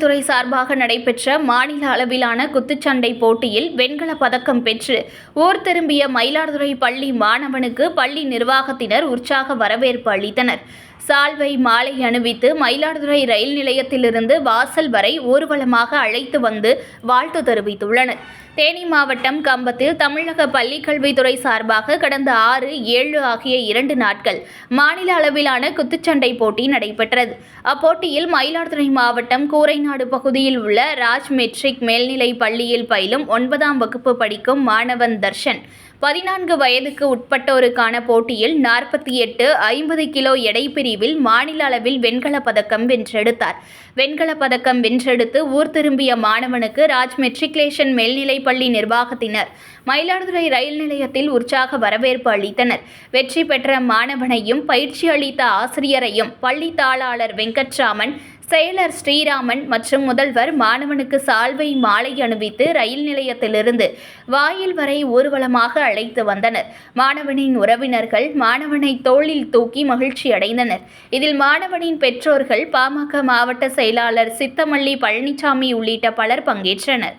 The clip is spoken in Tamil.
கல்வித்துறை சார்பாக நடைபெற்ற மாநில அளவிலான குத்துச்சண்டை போட்டியில் வெண்கலப் பதக்கம் பெற்று ஊர் திரும்பிய மயிலாடுதுறை பள்ளி மாணவனுக்கு பள்ளி நிர்வாகத்தினர் உற்சாக வரவேற்பு அளித்தனர். சால்வை, மாலை அணிவித்து மயிலாடுதுறை ரயில் நிலையத்திலிருந்து வாசல் வரை ஊர்வலமாக அழைத்து வந்து வாழ்த்து தெரிவித்துள்ளனர். தேனி மாவட்டம் கம்பத்தில் தமிழக பள்ளிக்கல்வித்துறை சார்பாக கடந்த 6, 7 ஆகிய 2 நாட்கள் மாநில அளவிலான குத்துச்சண்டை போட்டி நடைபெற்றது. அப்போட்டியில் மயிலாடுதுறை மாவட்டம் கூரைநாடு பகுதியில் உள்ள ராஜ் மெட்ரிக் மேல்நிலைப் பள்ளியில் பயிலும் 9ஆம் வகுப்பு படிக்கும் மாணவன் தர்ஷன் 14 வயதுக்கு உட்பட்டோருக்கான போட்டியில் 48, 50 கிலோ எடை பிரிவில் மாநில அளவில் வெண்கலப் பதக்கம் வென்றெடுத்தார். வெண்கலப் பதக்கம் வென்றெடுத்து ஊர் திரும்பிய மாணவனுக்கு ராஜ் மெட்ரிகுலேஷன் மேல்நிலைப் பள்ளி நிர்வாகத்தினர் மயிலாடுதுறை ரயில் நிலையத்தில் உற்சாக வரவேற்பு அளித்தனர். வெற்றி பெற்ற மாணவனையும் பயிற்சி அளித்த ஆசிரியரையும் பள்ளி தாளாளர் வெங்கட்ராமன், செயலர் ஸ்ரீராமன் மற்றும் முதல்வர் மாணவனுக்கு சால்வை, மாலை அணிவித்து ரயில் நிலையத்திலிருந்து வாயில் வரை ஊர்வலமாக அழைத்து வந்தனர். மாணவனின் உறவினர்கள் மாணவனை தோளில் தூக்கி மகிழ்ச்சி அடைந்தனர். இதில் மாணவனின் பெற்றோர்கள், பாமக மாவட்ட செயலாளர் சித்தமல்லி பழனிசாமி உள்ளிட்ட பலர் பங்கேற்றனர்.